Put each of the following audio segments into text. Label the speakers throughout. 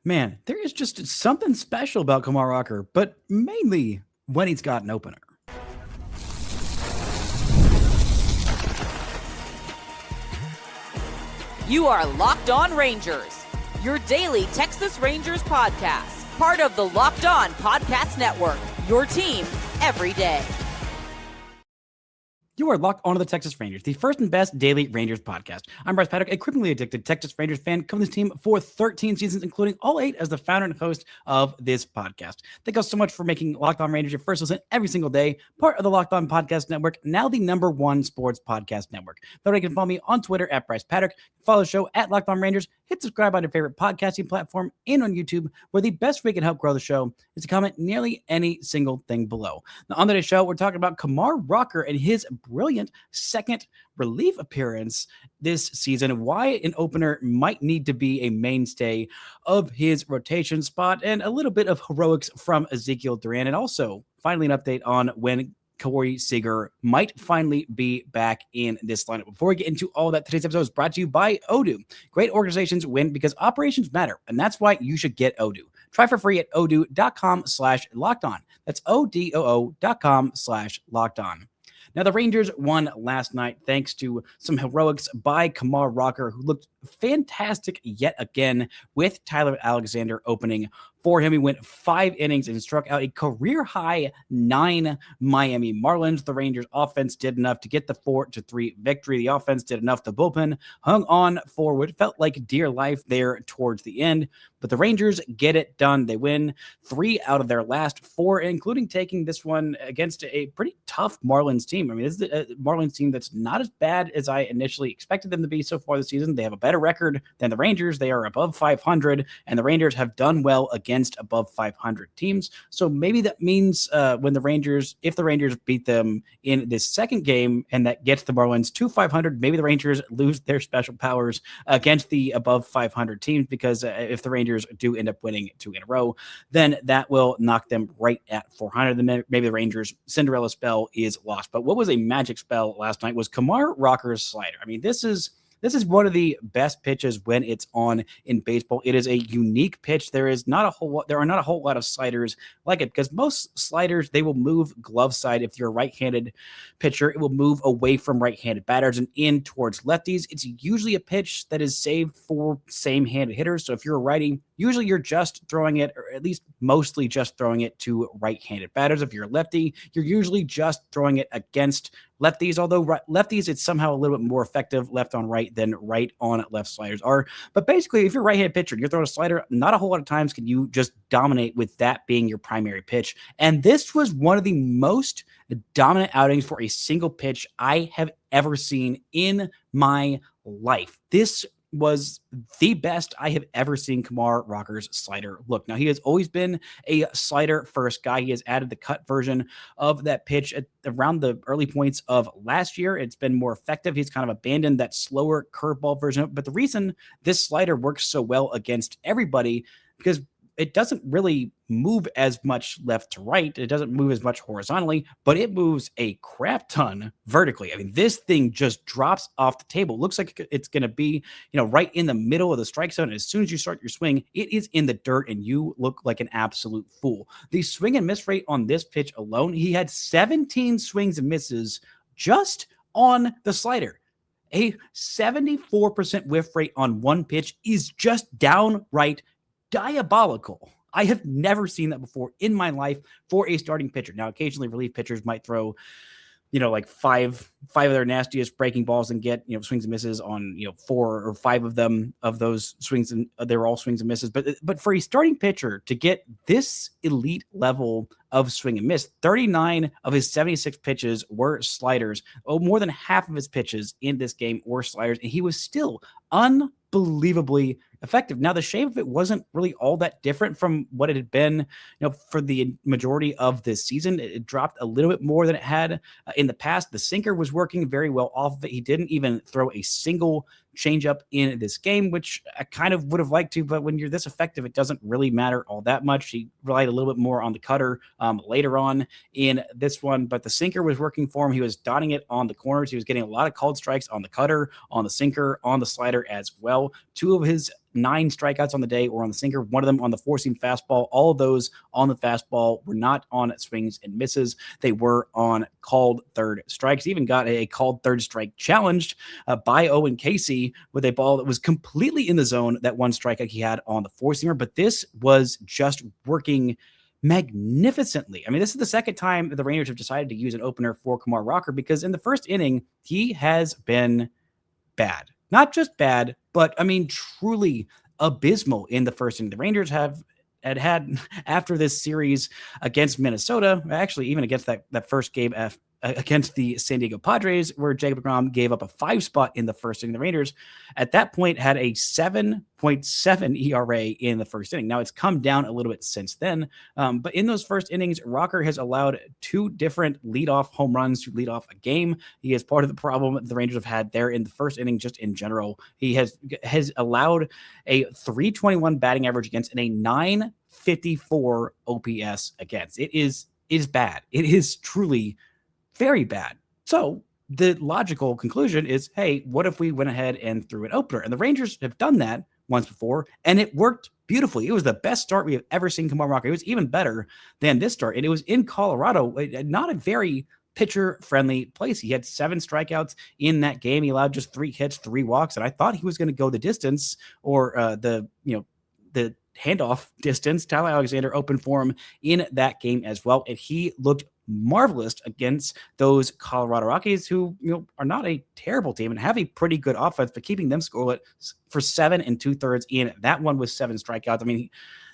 Speaker 1: Man, there is just something special about Kumar Rocker, but mainly when he's got an opener.
Speaker 2: You are Locked On Rangers, your daily Texas Rangers podcast, part of the Locked On Podcast Network, your team every day.
Speaker 1: You are locked onto the Texas Rangers, the first and best daily Rangers podcast. I'm Bryce Paddock, a cripplingly addicted Texas Rangers fan, covering this team for 13 seasons, including all 8 as the founder and host of this podcast. Thank you so much for making Locked On Rangers your first listen every single day, part of the Locked On Podcast Network, now the #1 sports podcast network. Though you can follow me on Twitter at Bryce Paddock, follow the show at Locked On Rangers, hit subscribe on your favorite podcasting platform, and on YouTube, where the best way you can help grow the show is to comment nearly any single thing below. Now, on today's show, we're talking about Kumar Rocker and his brilliant second relief appearance this season, why an opener might need to be a mainstay of his rotation spot, and a little bit of heroics from Ezekiel Duran, and also finally an update on when Corey Seager might finally be back in this lineup. Before we get into all that, today's episode is brought to you by Odoo. Great organizations win because operations matter, and that's why you should get Odoo. Try for free at odoo.com/lockedon. That's odoo.com/lockedon. Now, the Rangers won last night thanks to some heroics by Kumar Rocker, who looked fantastic yet again with Tyler Alexander opening for him. He went 5 innings and struck out a career-high 9 Miami Marlins. The Rangers offense did enough to get the 4-3 victory. The offense did enough. The bullpen hung on for what felt like dear life there towards the end. But the Rangers get it done. They win 3 out of their last 4, including taking this one against a pretty tough Marlins team. I mean, this is a Marlins team that's not as bad as I initially expected them to be so far this season. They have a better record than the Rangers. They are above 500, and the Rangers have done well against above 500 teams. So maybe that means if the Rangers beat them in this second game and that gets the Marlins to 500, maybe the Rangers lose their special powers against the above 500 teams, because if the Rangers do end up winning 2 in a row, then that will knock them right at 400. Then maybe the Rangers' Cinderella spell is lost. But what was a magic spell last night was Kumar Rocker's slider. I mean, this is one of the best pitches when it's on in baseball. It is a unique pitch. There are not a whole lot of sliders like it, because most sliders, they will move glove side. If you're a right-handed pitcher, it will move away from right-handed batters and in towards lefties. It's usually a pitch that is saved for same-handed hitters. So if you're a righty, usually you're just throwing it, or at least mostly just throwing it to right-handed batters. If you're a lefty, you're usually just throwing it against lefties, although lefties, it's somehow a little bit more effective left on right than right on left sliders are. But basically, if you're a right-handed pitcher and you're throwing a slider, not a whole lot of times can you just dominate with that being your primary pitch. And this was one of the most dominant outings for a single pitch I have ever seen in my life. This was the best I have ever seen Kumar Rocker's slider look. Now, he has always been a slider first guy. He has added the cut version of that pitch at around the early points of last year. It's been more effective. He's kind of abandoned that slower curveball version. But the reason this slider works so well against everybody, because it doesn't really move as much left to right. It doesn't move as much horizontally, but it moves a crap ton vertically. I mean, this thing just drops off the table. It looks like it's going to be, right in the middle of the strike zone. And as soon as you start your swing, it is in the dirt and you look like an absolute fool. The swing and miss rate on this pitch alone, he had 17 swings and misses just on the slider. A 74% whiff rate on one pitch is just downright diabolical. I have never seen that before in my life for a starting pitcher. Now, occasionally relief pitchers might throw, like five of their nastiest breaking balls and get, swings and misses on, 4 or 5 of them, of those swings, and they were all swings and misses. But for a starting pitcher to get this elite level of swing and miss, 39 of his 76 pitches were sliders. More than half of his pitches in this game were sliders, and he was still unbelievably effective. Now, the shape of it wasn't really all that different from what it had been, for the majority of this season. It dropped a little bit more than it had in the past. The sinker was working very well off of it. He didn't even throw a single changeup in this game, which I kind of would have liked to, but when you're this effective, it doesn't really matter all that much. He relied a little bit more on the cutter later on in this one, but the sinker was working for him. He was dotting it on the corners. He was getting a lot of called strikes on the cutter, on the sinker, on the slider as well. 2 of his 9 strikeouts on the day were on the sinker, one of them on the four-seam fastball. All of those on the fastball were not on swings and misses. They were on called third strikes. He even got a called third strike challenged by Owen Casey with a ball that was completely in the zone, that one strikeout he had on the four-seamer. But this was just working magnificently. I mean, this is the second time the Rangers have decided to use an opener for Kumar Rocker, because in the first inning, he has been bad. Not just bad, but I mean, truly abysmal in the first inning. The Rangers had after this series against Minnesota, actually even against that first game against the San Diego Padres, where Jacob deGrom gave up a 5 spot in the first inning. The Rangers at that point had a 7.7 ERA in the first inning. Now it's come down a little bit since then, but in those first innings, Rocker has allowed 2 different leadoff home runs to lead off a game. He is part of the problem the Rangers have had there in the first inning, just in general. He has allowed a 321 batting average against and a 954 OPS against. It is bad. It is truly very bad. So the logical conclusion is, hey, what if we went ahead and threw an opener? And the Rangers have done that once before, and it worked beautifully. It was the best start we have ever seen Kumar Rocker. It was even better than this start, and it was in Colorado, not a very pitcher-friendly place. He had 7 strikeouts in that game. He allowed just 3 hits, 3 walks, and I thought he was going to go the distance, or the handoff distance. Tyler Alexander opened for him in that game as well, and he looked marvelous against those Colorado Rockies, who are not a terrible team and have a pretty good offense, but keeping them scoreless for 7 2/3 in that one with 7 strikeouts. I mean,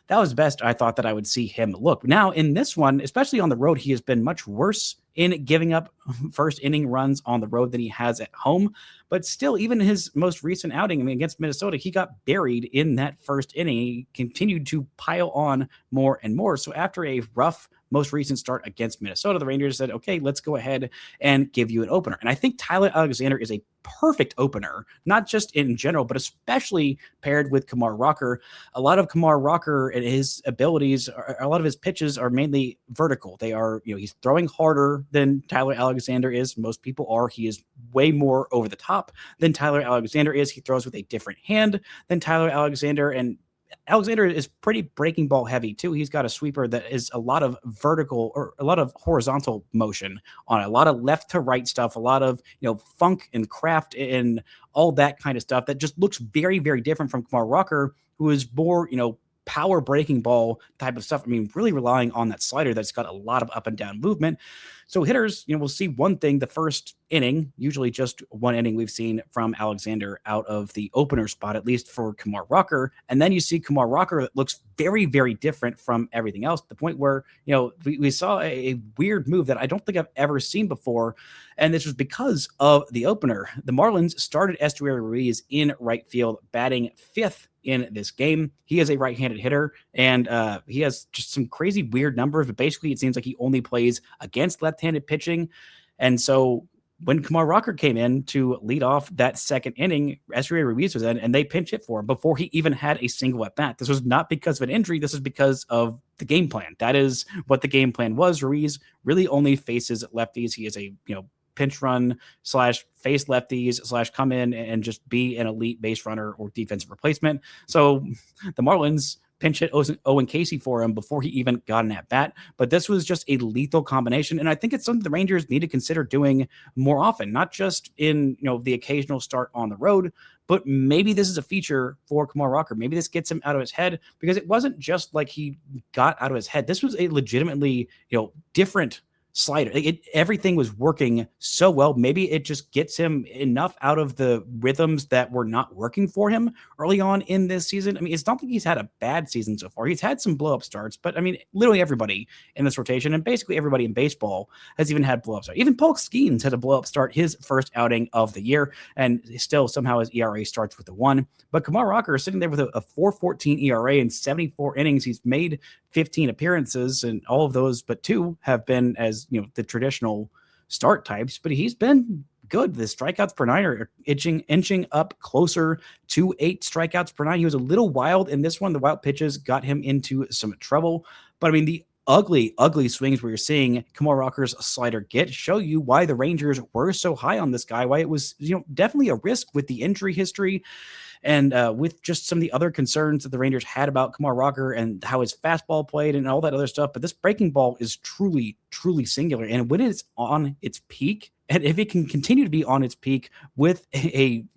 Speaker 1: that was the best I thought that I would see him look. Now, in this one, especially on the road, he has been much worse in giving up first inning runs on the road than he has at home. But still, even his most recent outing, I mean, against Minnesota, he got buried in that first inning. He continued to pile on more and more. So after a rough most recent start against Minnesota, the Rangers said, okay, let's go ahead and give you an opener. And I think Tyler Alexander is a perfect opener, not just in general, but especially paired with Kumar Rocker. A lot of Kumar Rocker and his abilities, a lot of his pitches are mainly vertical. They are, he's throwing harder than Tyler Alexander is. Most people are. He is way more over the top than Tyler Alexander is. He throws with a different hand than Tyler Alexander, and Alexander is pretty breaking ball heavy too. He's got a sweeper that is a lot of vertical or a lot of horizontal motion on it, a lot of left to right stuff, a lot of, funk and craft and all that kind of stuff that just looks very, very different from Kumar Rocker, who is more, power breaking ball type of stuff. I mean, really relying on that slider that's got a lot of up and down movement. So hitters, we'll see one thing the first inning, usually just one inning we've seen from Alexander out of the opener spot, at least for Kumar Rocker. And then you see Kumar Rocker that looks very, very different from everything else, to the point where, we saw a weird move that I don't think I've ever seen before. And this was because of the opener. The Marlins started Esteury Ruiz in right field, batting 5th in this game. He is a right-handed hitter, and he has just some crazy weird numbers, but basically it seems like he only plays against left-handed pitching. And so when Kumar Rocker came in to lead off that second inning, Esteury Ruiz was in, and they pinch hit for him before he even had a single at-bat. This was not because of an injury. This is because of the game plan. That is what the game plan was. Ruiz really only faces lefties. He is a, pinch run / face lefties / come in and just be an elite base runner or defensive replacement. So the Marlins pinch hit Owen Casey for him before he even got an at bat. But this was just a lethal combination. And I think it's something the Rangers need to consider doing more often, not just in, the occasional start on the road, but maybe this is a feature for Kumar Rocker. Maybe this gets him out of his head, because it wasn't just like he got out of his head. This was a legitimately, different slider. Everything was working so well. Maybe it just gets him enough out of the rhythms that were not working for him early on in this season. I mean, it's not like he's had a bad season so far. He's had some blow up starts, but I mean, literally everybody in this rotation and basically everybody in baseball has even had blow up starts. Even Paul Skeens had a blow up start his first outing of the year, and still somehow his ERA starts with a 1. But Kumar Rocker is sitting there with a 4.14 ERA in 74 innings. He's made 15 appearances, and all of those but 2 have been as the traditional start types, but he's been good. The strikeouts per 9 are inching up closer to 8 strikeouts per 9. He was a little wild in this one. The wild pitches got him into some trouble, but I mean, the ugly swings where you're seeing Kumar Rocker's slider get show you why the Rangers were so high on this guy, why it was, definitely a risk with the injury history And with just some of the other concerns that the Rangers had about Kumar Rocker and how his fastball played and all that other stuff. But this breaking ball is truly, truly singular. And when it's on its peak, and if it can continue to be on its peak with an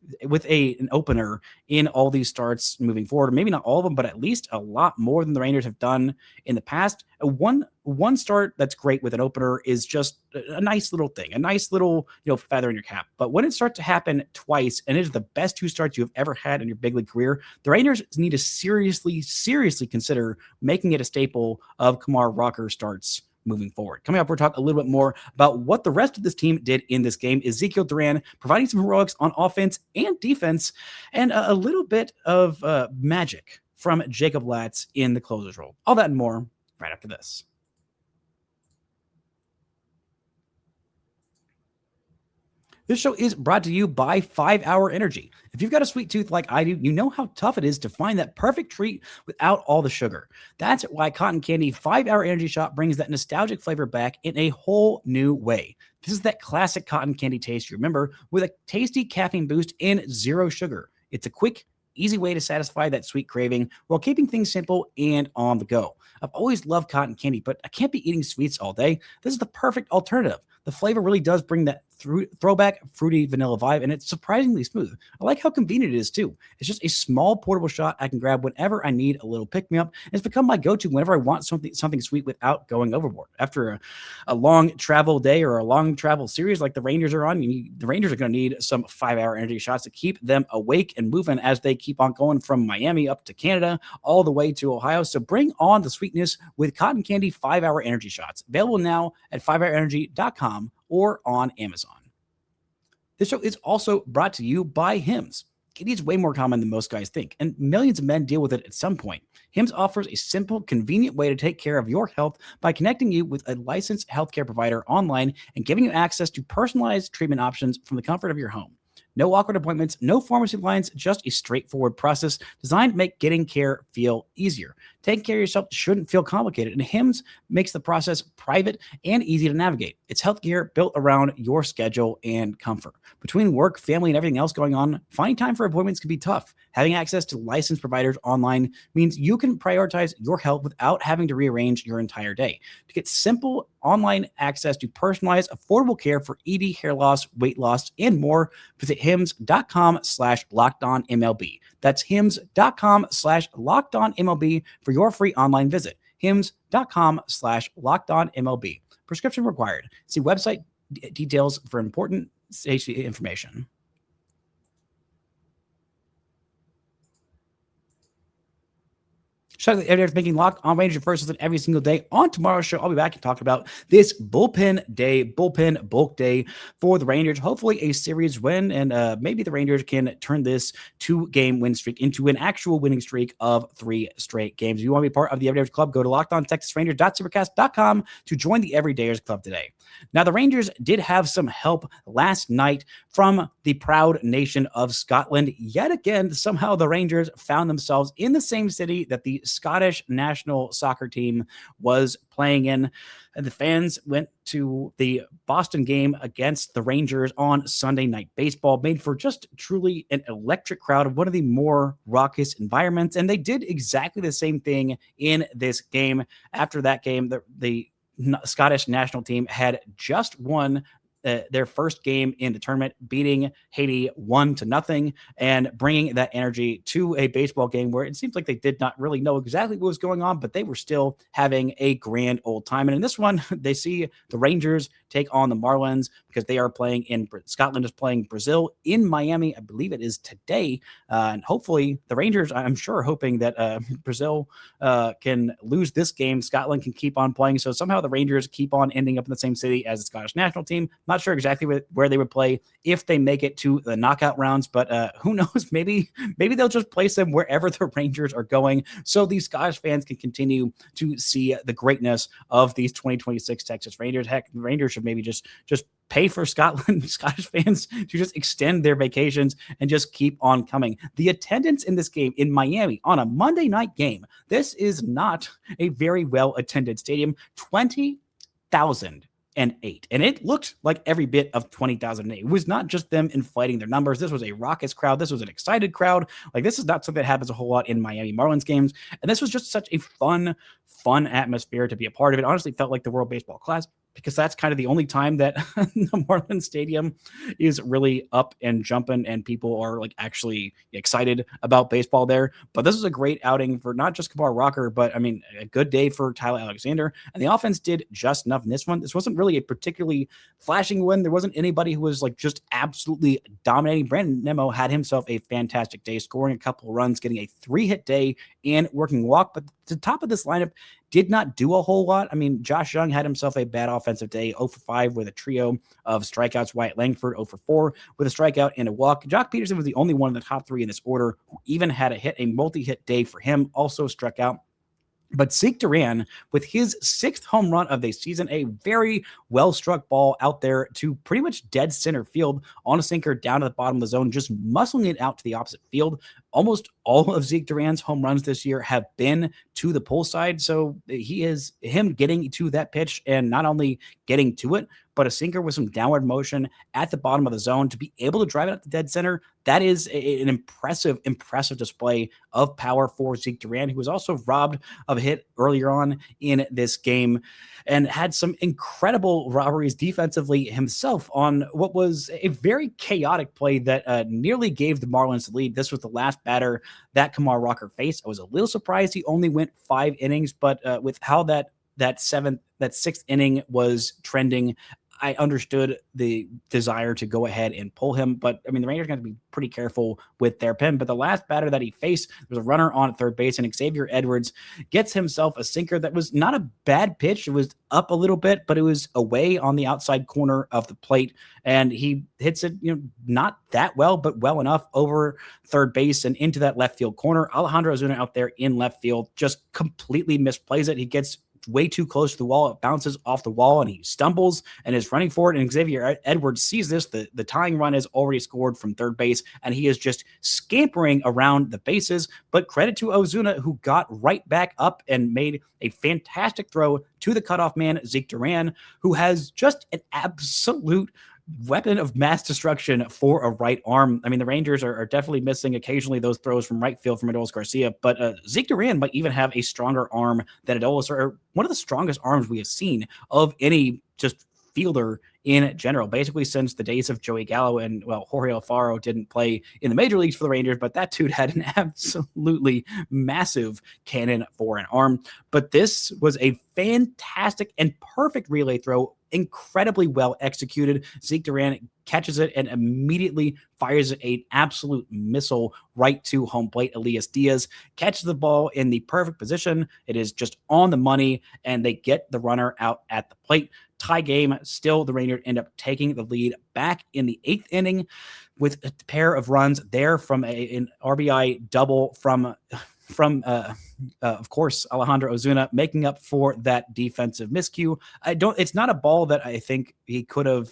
Speaker 1: opener in all these starts moving forward, maybe not all of them, but at least a lot more than the Rangers have done in the past. One start that's great with an opener is just a nice little thing, a nice little feather in your cap. But when it starts to happen twice, and it is the best 2 starts you've ever had in your big league career, the Rangers need to seriously consider making it a staple of Kumar Rocker starts moving forward. Coming up, we're talking a little bit more about what the rest of this team did in this game. Ezekiel Duran providing some heroics on offense and defense, and a little bit of magic from Jacob Latz in the closer's role. All that and more right after this. This show is brought to you by 5 Hour Energy. If you've got a sweet tooth like I do, you know how tough it is to find that perfect treat without all the sugar. That's why Cotton Candy 5 Hour Energy Shot brings that nostalgic flavor back in a whole new way. This is that classic cotton candy taste you remember, with a tasty caffeine boost and 0 sugar. It's a quick, easy way to satisfy that sweet craving while keeping things simple and on the go. I've always loved cotton candy, but I can't be eating sweets all day. This is the perfect alternative. The flavor really does bring that throwback fruity vanilla vibe, and it's surprisingly smooth. I like how convenient it is too. It's just a small portable shot I can grab whenever I need a little pick-me-up, and it's become my go-to whenever I want something sweet without going overboard. After a long travel day or a long travel series like the Rangers are on, the Rangers are going to need some 5 Hour Energy shots to keep them awake and moving as they keep on going from Miami up to Canada, all the way to Ohio. So bring on the sweetness with Cotton Candy 5 Hour Energy shots. Available now at 5hourenergy.com or on Amazon. This show is also brought to you by Hims. It is way more common than most guys think, and millions of men deal with it at some point. Hims offers a simple, convenient way to take care of your health by connecting you with a licensed healthcare provider online and giving you access to personalized treatment options from the comfort of your home. No awkward appointments, no pharmacy lines, just a straightforward process designed to make getting care feel easier. Taking care of yourself shouldn't feel complicated, and Hims makes the process private and easy to navigate. It's healthcare built around your schedule and comfort. Between work, family, and everything else going on, finding time for appointments can be tough. Having access to licensed providers online means you can prioritize your health without having to rearrange your entire day. To get simple online access to personalized, affordable care for ED, hair loss, weight loss, and more, visit hims.com/lockedonmlb. That's hims.com/lockedonmlb for your free online visit. hims.com/lockedonmlb. Prescription required. See website details for important safety information. Shout out to everyone making Locked On Rangers first listen every single day. On tomorrow's show, I'll be back and talk about this bullpen bulk day for the Rangers. Hopefully a series win, and maybe the Rangers can turn this 2-game win streak into an actual winning streak of 3 straight games. If you want to be part of the Everydayers Club, go to LockedOnTexasRangers.supercast.com to join the Everydayers Club today. Now, the Rangers did have some help last night from the proud nation of Scotland. Yet again, somehow the Rangers found themselves in the same city that the Scottish national soccer team was playing in. And the fans went to the Boston game against the Rangers on Sunday Night Baseball, made for just truly an electric crowd of one of the more raucous environments. And they did exactly the same thing in this game. After that game, the Scottish national team had just won their first game in the tournament, beating Haiti 1-0 and bringing that energy to a baseball game where it seems like they did not really know exactly what was going on, but they were still having a grand old time. And in this one, they see the Rangers take on the Marlins because they are playing in Scotland is playing Brazil in Miami. I believe it is today. And hopefully the Rangers, I'm sure, hoping that Brazil can lose this game. Scotland can keep on playing. So somehow the Rangers keep on ending up in the same city as the Scottish national team. Not sure exactly where they would play if they make it to the knockout rounds, but who knows? Maybe they'll just place them wherever the Rangers are going, so these Scottish fans can continue to see the greatness of these 2026 Texas Rangers. Heck, the Rangers should maybe just pay for Scottish fans to just extend their vacations and just keep on coming. The attendance in this game in Miami on a Monday night game, this is not a very well attended stadium. 20,000 And it looked like every bit of 20,008. It was not just them inflating their numbers. This was a raucous crowd. This was an excited crowd. Like, this is not something that happens a whole lot in Miami Marlins games. And this was just such a fun atmosphere to be a part of. It honestly felt like the World Baseball Classic, because that's kind of the only time that the Marlins Stadium is really up and jumping and people are like actually excited about baseball there. But this was a great outing for not just Kumar Rocker, but I mean, a good day for Tyler Alexander. And the offense did just enough in this one. This wasn't really a particularly flashing win. There wasn't anybody who was like just absolutely dominating. Brandon Nimmo had himself a fantastic day, scoring a couple of runs, getting a 3-hit day and working walk. But the top of this lineup did not do a whole lot. I mean, Josh Young had himself a bad offensive day, 0 for 5 with a trio of strikeouts. Wyatt Langford 0 for 4 with a strikeout and a walk. Jock Peterson was the only one in the top 3 in this order who even had a multi-hit day for him, also struck out. But Zeke Duran, with his 6th home run of the season, a very well-struck ball out there to pretty much dead center field on a sinker down to the bottom of the zone, just muscling it out to the opposite field. Almost all of Zeke Duran's home runs this year have been to the pull side. So him getting to that pitch and not only getting to it, but a sinker with some downward motion at the bottom of the zone to be able to drive it up to dead center. That is an impressive display of power for Zeke Duran, who was also robbed of a hit earlier on in this game and had some incredible robberies defensively himself on what was a very chaotic play that nearly gave the Marlins the lead. This was the last batter that Kumar Rocker faced. I was a little surprised he only went 5 innings, but with how that 6th inning was trending, I understood the desire to go ahead and pull him, but I mean, the Rangers are going to be pretty careful with their pen. But the last batter that he faced, there was a runner on at third base, and Xavier Edwards gets himself a sinker that was not a bad pitch. It was up a little bit, but it was away on the outside corner of the plate, and he hits it, not that well, but well enough over third base and into that left field corner. Alejandro Ozuna out there in left field just completely misplays it. He gets way too close to the wall. It bounces off the wall and he stumbles and is running for it. And Xavier Edwards sees this. The tying run is already scored from third base, and he is just scampering around the bases. But credit to Ozuna, who got right back up and made a fantastic throw to the cutoff man, Zeke Duran, who has just an absolute weapon of mass destruction for a right arm. I mean, the Rangers are definitely missing occasionally those throws from right field from Adolis Garcia, but Zeke Duran might even have a stronger arm than Adolis, or one of the strongest arms we have seen of any just fielder in general, basically since the days of Joey Gallo. And well, Jorge Alfaro didn't play in the major leagues for the Rangers, but that dude had an absolutely massive cannon for an arm. But this was a fantastic and perfect relay throw, incredibly well executed. Zeke Duran catches it and immediately fires an absolute missile right to home plate. Elias Diaz catches the ball in the perfect position. It is just on the money, and they get the runner out at the plate. Tie game. Still, the Rangers end up taking the lead back in the 8th inning with a pair of runs there from an RBI double from of course, Alejandro Ozuna, making up for that defensive miscue. It's not a ball that I think he could have,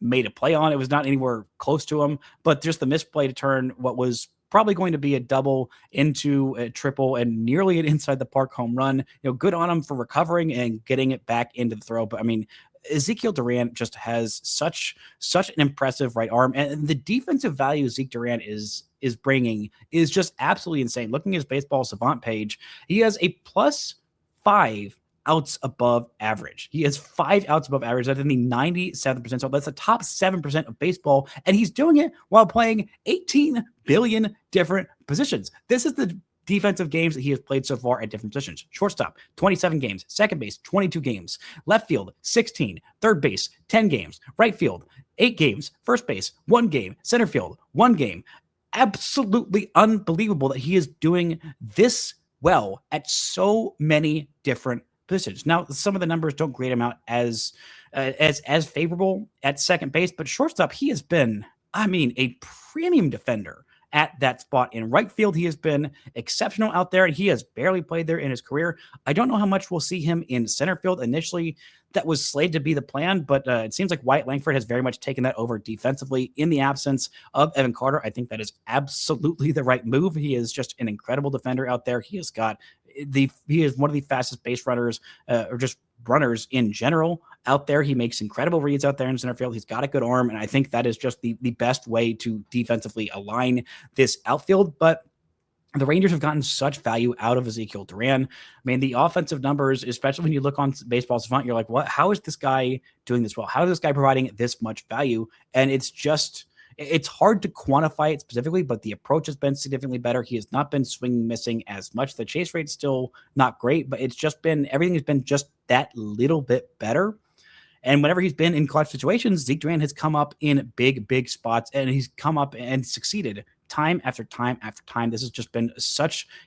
Speaker 1: made a play on. It was not anywhere close to him, but just the misplay to turn what was probably going to be a double into a triple and nearly an inside the park home run. Good on him for recovering and getting it back into the throw. But I mean, Ezekiel Duran just has such an impressive right arm, and the defensive value Zeke Duran is bringing is just absolutely insane. Looking at his Baseball Savant page, he has a +5 outs above average. He has 5 outs above average. That's in the 97th percentile. That's the top 7% of baseball, and he's doing it while playing 18 billion different positions. This is the defensive games that he has played so far at different positions. Shortstop, 27 games. Second base, 22 games. Left field, 16. Third base, 10 games. Right field, 8 games. First base, 1 game. Center field, 1 game. Absolutely unbelievable that he is doing this well at so many different positions. Now, some of the numbers don't grade him out as favorable at second base, but shortstop, he has been, a premium defender at that spot. In right field, he has been exceptional out there, and he has barely played there in his career. I don't know how much we'll see him in center field. Initially, that was slated to be the plan, but it seems like Wyatt Langford has very much taken that over defensively in the absence of Evan Carter. I think that is absolutely the right move. He is just an incredible defender out there. He is one of the fastest base runners, or just runners in general out there. He makes incredible reads out there in center field. He's got a good arm, and I think that is just the best way to defensively align this outfield. But the Rangers have gotten such value out of Ezekiel Duran. I mean, the offensive numbers, especially when you look on Baseball Savant, you're like, what? How is this guy doing this well? How is this guy providing this much value? And it's hard to quantify it specifically, but the approach has been significantly better. He has not been swing missing as much. The chase rate's still not great, but it's just been, everything has been just that little bit better. And whenever he's been in clutch situations, Zeke Duran has come up in big spots, and he's come up and succeeded time after time after time. This has just been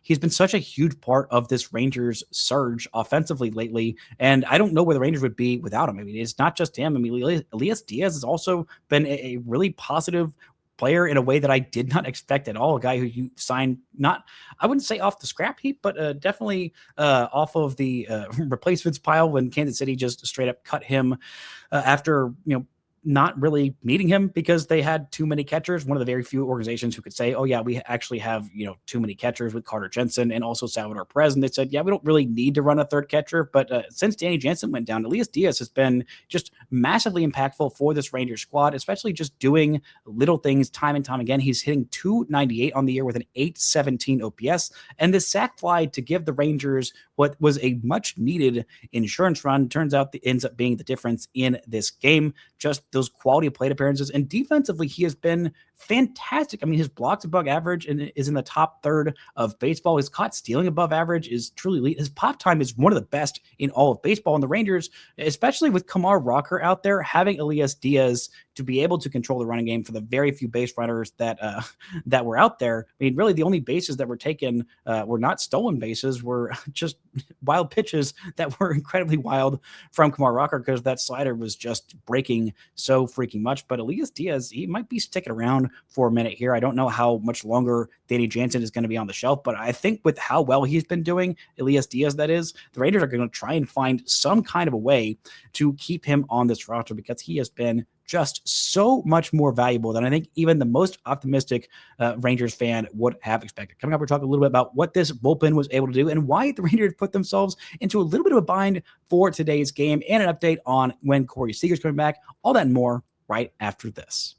Speaker 1: he's been such a huge part of this Rangers surge offensively lately. And I don't know where the Rangers would be without him. I mean, it's not just him. I mean, Elias Diaz has also been a really positive player in a way that I did not expect at all. A guy who you signed, not, I wouldn't say off the scrap heap, but definitely off of the replacements pile when Kansas City just straight up cut him after, not really needing him because they had too many catchers. One of the very few organizations who could say, oh yeah, we actually have, too many catchers with Carter Jensen and also Salvador Perez. And they said, yeah, we don't really need to run a third catcher. But since Danny Jansen went down, Elias Diaz has been just massively impactful for this Rangers squad, especially just doing little things time and time again. He's hitting .298 on the year with an .817 OPS. And this sac fly to give the Rangers what was a much needed insurance run turns out ends up being the difference in this game. Just those quality plate appearances, and defensively he has been fantastic. I mean, his blocks above average and is in the top third of baseball. His caught stealing above average is truly elite. His pop time is one of the best in all of baseball. And the Rangers, especially with Kumar Rocker out there, having Elias Diaz to be able to control the running game for the very few base runners that were out there. I mean, really the only bases that were taken were not stolen bases, were just wild pitches that were incredibly wild from Kumar Rocker because that slider was just breaking so freaking much. But Elias Diaz, he might be sticking around for a minute here. I don't know how much longer Danny Jansen is going to be on the shelf, but I think with how well he's been doing, Elias Diaz that is, the Rangers are going to try and find some kind of a way to keep him on this roster because he has been just so much more valuable than I think even the most optimistic Rangers fan would have expected. Coming up, we're talking a little bit about what this bullpen was able to do and why the Rangers put themselves into a little bit of a bind for today's game, and an update on when Corey Seager's coming back. All that and more right after this.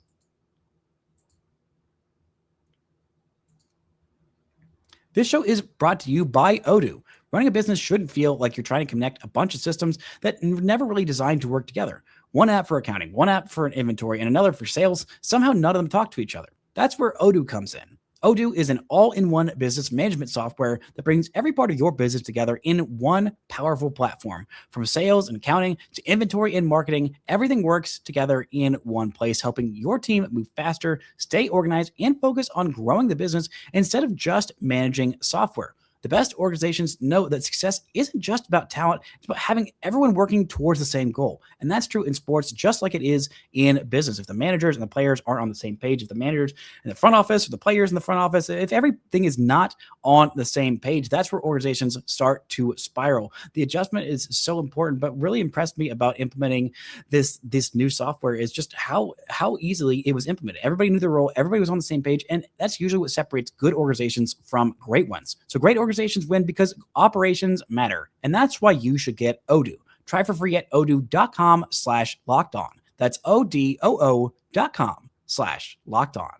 Speaker 1: This show is brought to you by Odoo. Running a business shouldn't feel like you're trying to connect a bunch of systems that were never really designed to work together. One app for accounting, one app for an inventory, and another for sales. Somehow none of them talk to each other. That's where Odoo comes in. Odoo is an all-in-one business management software that brings every part of your business together in one powerful platform. From sales and accounting to inventory and marketing, everything works together in one place, helping your team move faster, stay organized, and focus on growing the business instead of just managing software. The best organizations know that success isn't just about talent, it's about having everyone working towards the same goal. And that's true in sports just like it is in business. If the managers and the players aren't on the same page, if the managers in the front office or the players in the front office, if everything is not on the same page, that's where organizations start to spiral. The adjustment is so important, but really impressed me about implementing this new software is just how easily it was implemented. Everybody knew their role, everybody was on the same page, and that's usually what separates good organizations from great ones. So great organizations win because operations matter. And that's why you should get Odoo. Try for free at odoo.com/lockedon. That's odoo.com/lockedon.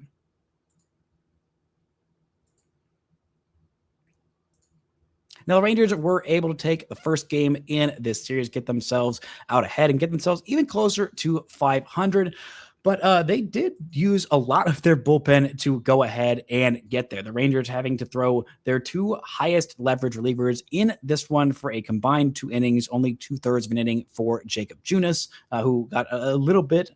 Speaker 1: Now, the Rangers were able to take the first game in this series, get themselves out ahead, and get themselves even closer to 500. But they did use a lot of their bullpen to go ahead and get there. The Rangers having to throw their two highest leverage relievers in this one for a combined 2 innings, only 2/3 of an inning for Jacob Junis, who got a little bit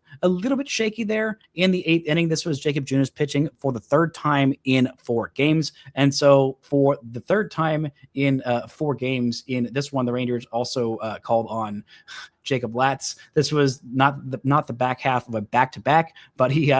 Speaker 1: shaky there in the 8th inning. This was Jacob Junis pitching for the 3rd time in 4 games. And so for the 3rd time in 4 games in this one, the Rangers also called on Jacob Latz. This was not the back half of a back-to-back, but he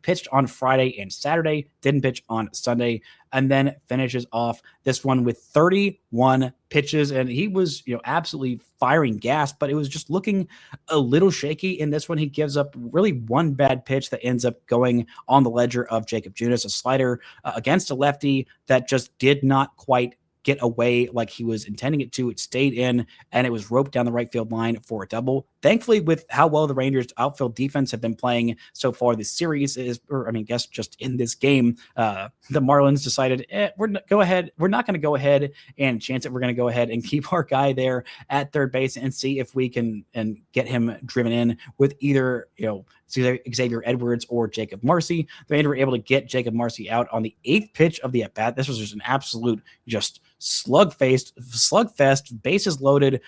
Speaker 1: pitched on Friday and Saturday, didn't pitch on Sunday, and then finishes off this one with 31 pitches. And he was, absolutely firing gas, but it was just looking a little shaky in this one. He gives up really one bad pitch that ends up going on the ledger of Jacob Junis, a slider against a lefty that just did not quite get away like he was intending it to. It stayed in, and it was roped down the right field line for a double. Thankfully, with how well the Rangers outfield defense have been playing so far this series guess just in this game, the Marlins decided, we're not going to go ahead and chance it. We're going to go ahead and keep our guy there at third base and see if we can and get him driven in with either, Xavier Edwards or Jacob Marcy. The Rangers were able to get Jacob Marcy out on the 8th pitch of the at-bat. This was just an absolute slugfest, bases loaded,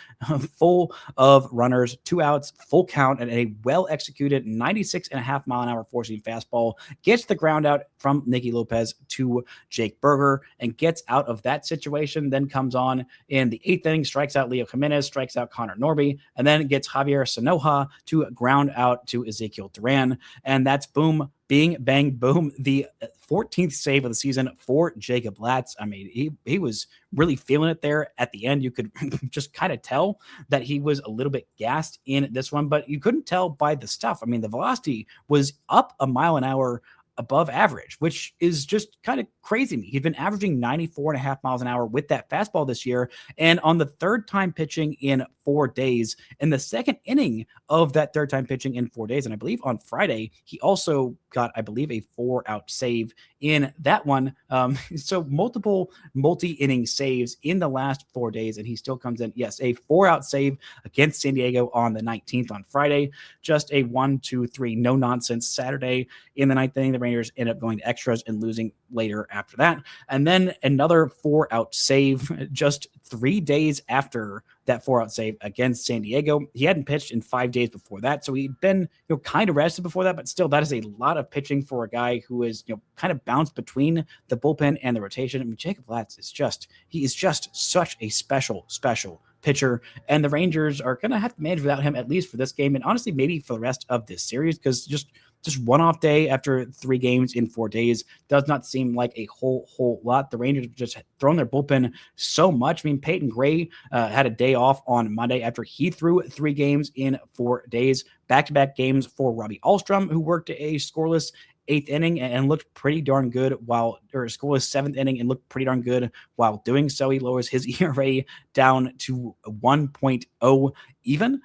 Speaker 1: full of runners, 2 outs, full count, and a well-executed 96.5-mile-an-hour four-seam fastball gets the ground out from Nicky Lopez to Jake Berger and gets out of that situation, then comes on in the 8th inning, strikes out Leo Jimenez, strikes out Connor Norby, and then gets Javier Sanoja to ground out to Ezekiel Duran, and that's boom, bing, bang, boom, the 14th save of the season for Jacob Latz. I mean, he was really feeling it there at the end. You could just kind of tell that he was a little bit gassed in this one, but you couldn't tell by the stuff. I mean, the velocity was up a mile an hour above average, which is just kind of crazy to me. He's been averaging 94.5 miles an hour with that fastball this year. And on the third time pitching in 4 days, in the second inning of that third time pitching in 4 days, and I believe on Friday, he also got, I believe, a 4-out save in that one. So multiple multi-inning saves in the last 4 days, and he still comes in, yes, a 4-out save against San Diego on the 19th on Friday. Just a 1-2-3 no-nonsense Saturday in the 9th inning. The Rangers end up going to extras and losing later after that. And then another 4-out save just 3 days after that 4-out save against San Diego. He hadn't pitched in 5 days before that, so he'd been kind of rested before that, but still, that is a lot of pitching for a guy who is kind of bounced between the bullpen and the rotation. I mean, Jacob Latz is just such a special pitcher, and the Rangers are going to have to manage without him, at least for this game, and honestly, maybe for the rest of this series, because just one off day after 3 games in 4 days does not seem like a whole lot. The Rangers have just thrown their bullpen so much. I mean, Peyton Gray had a day off on Monday after he threw 3 games in 4 days. Back-to-back games for Robbie Alstrom, who worked a scoreless 8th inning and looked pretty darn good scoreless 7th inning and looked pretty darn good while doing so. He lowers his ERA down to 1.0 even.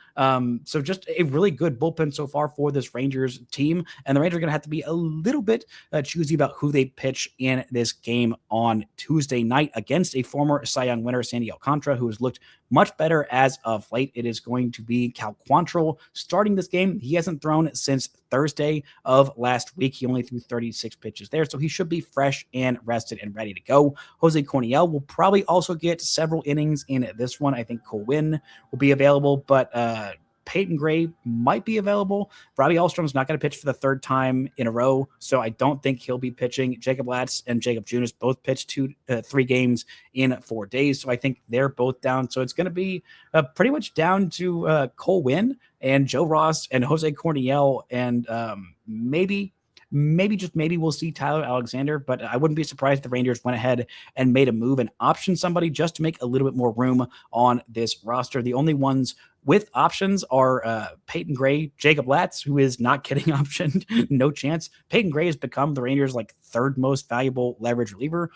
Speaker 1: So just a really good bullpen so far for this Rangers team. And the Rangers are going to have to be a little bit choosy about who they pitch in this game on Tuesday night against a former Cy Young winner, Sandy Alcantara, who has looked much better as of late. It is going to be Cal Quantrill starting this game. He hasn't thrown since Thursday of last week. He only threw 36 pitches there, so he should be fresh and rested and ready to go. Jose Corniel will probably also get several innings in this one. I think Cole Winn will be available, but Peyton Gray might be available. Robbie Alstrom's not going to pitch for the 3rd time in a row, so I don't think he'll be pitching. Jacob Latz and Jacob Junis both pitched 3 games in 4 days, so I think they're both down. So it's going to be pretty much down to Cole Winn and Joe Ross and Jose Corniel, and maybe we'll see Tyler Alexander, but I wouldn't be surprised if the Rangers went ahead and made a move and optioned somebody just to make a little bit more room on this roster. The only ones with options are Peyton Gray, Jacob Latz, who is not getting optioned, no chance. Peyton Gray has become the Rangers' 3rd most valuable leverage reliever.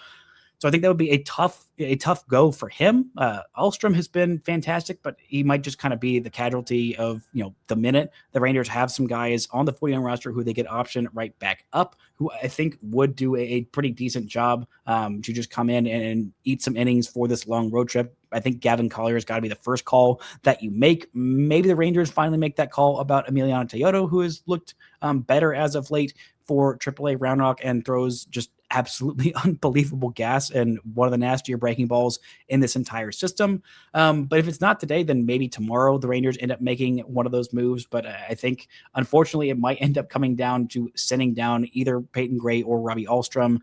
Speaker 1: So I think that would be a tough go for him. Alstrom has been fantastic, but he might just kind of be the casualty of, the minute the Rangers have some guys on the 49 roster who they get optioned right back up, who I think would do a pretty decent job to just come in and eat some innings for this long road trip. I think Gavin Collier has got to be the first call that you make. Maybe the Rangers finally make that call about Emiliano Teodo, who has looked better as of late for AAA Round Rock and throws just absolutely unbelievable gas and one of the nastier breaking balls in this entire system. But if it's not today, then maybe tomorrow the Rangers end up making one of those moves. But I think, unfortunately, it might end up coming down to sending down either Peyton Gray or Robbie Alstrom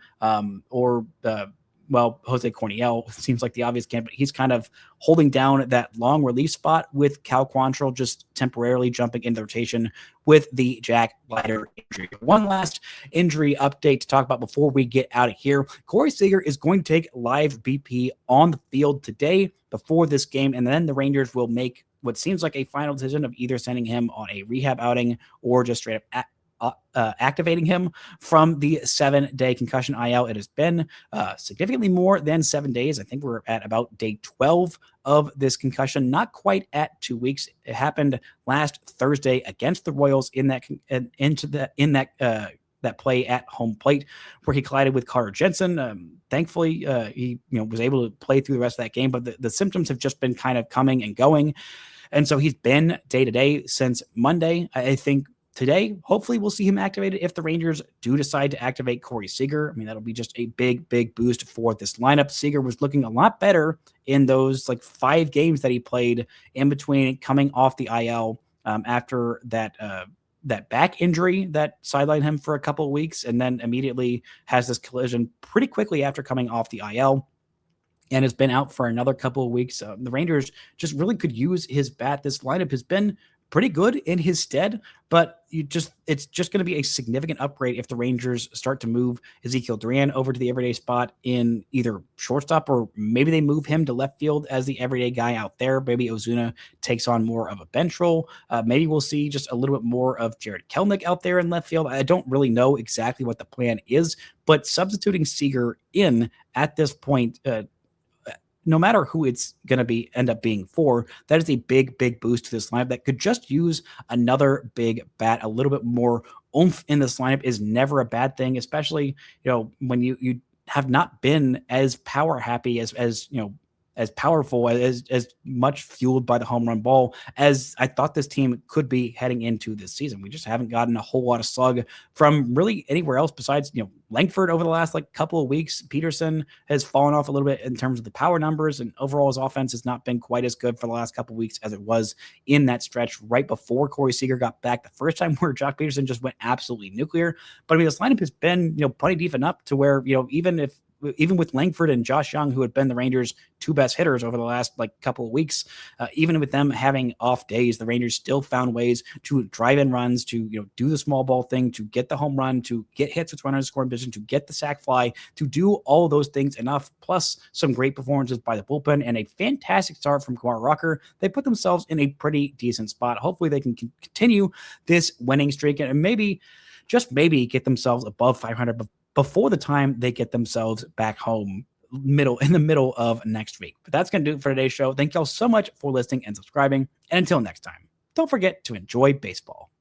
Speaker 1: Jose Corniel seems like the obvious candidate, but he's kind of holding down that long release spot with Cal Quantrill just temporarily jumping into the rotation with the Jack Leiter injury. One last injury update to talk about before we get out of here. Corey Seager is going to take live BP on the field today before this game, and then the Rangers will make what seems like a final decision of either sending him on a rehab outing or just straight up activating him from the 7-day concussion IL. It has been significantly more than 7 days. I think we're at about day 12 of this concussion, not quite at 2 weeks. It happened last Thursday against the Royals in that that play at home plate where he collided with Carter Jensen. Thankfully, he was able to play through the rest of that game, but the symptoms have just been kind of coming and going. And so he's been day-to-day since Monday. I think today, hopefully we'll see him activated if the Rangers do decide to activate Corey Seager. I mean, that'll be just a big, big boost for this lineup. Seager was looking a lot better in those 5 games that he played in between coming off the IL after that back injury that sidelined him for a couple of weeks, and then immediately has this collision pretty quickly after coming off the IL. And has been out for another couple of weeks. The Rangers just really could use his bat. This lineup has been pretty good in his stead, but it's just going to be a significant upgrade if the Rangers start to move Ezekiel Duran over to the everyday spot in either shortstop, or maybe they move him to left field as the everyday guy out there. Maybe Ozuna takes on more of a bench role. Maybe we'll see just a little bit more of Jared Kelenic out there in left field. I don't really know exactly what the plan is, but substituting Seager in at this point, no matter who it's going to end up being for, that is a big, big boost to this lineup that could just use another big bat. A little bit more oomph in this lineup is never a bad thing, especially, when you have not been as power happy as powerful, as much fueled by the home run ball as I thought this team could be heading into this season. We just haven't gotten a whole lot of slug from really anywhere else besides, Langford over the last couple of weeks. Peterson has fallen off a little bit in terms of the power numbers, and overall his offense has not been quite as good for the last couple of weeks as it was in that stretch right before Corey Seager got back the first time, where Jock Peterson just went absolutely nuclear. But I mean, this lineup has been, plenty deep enough to where, even with Langford and Josh Young, who had been the Rangers' 2 best hitters over the last couple of weeks, even with them having off days, the Rangers still found ways to drive in runs, to do the small ball thing, to get the home run, to get hits with runners in scoring position, to get the sac fly, to do all of those things enough, plus some great performances by the bullpen and a fantastic start from Kumar Rocker. They put themselves in a pretty decent spot. Hopefully they can continue this winning streak and maybe, just maybe, get themselves above 500 before the time they get themselves back home in the middle of next week. But that's going to do it for today's show. Thank y'all so much for listening and subscribing. And until next time, don't forget to enjoy baseball.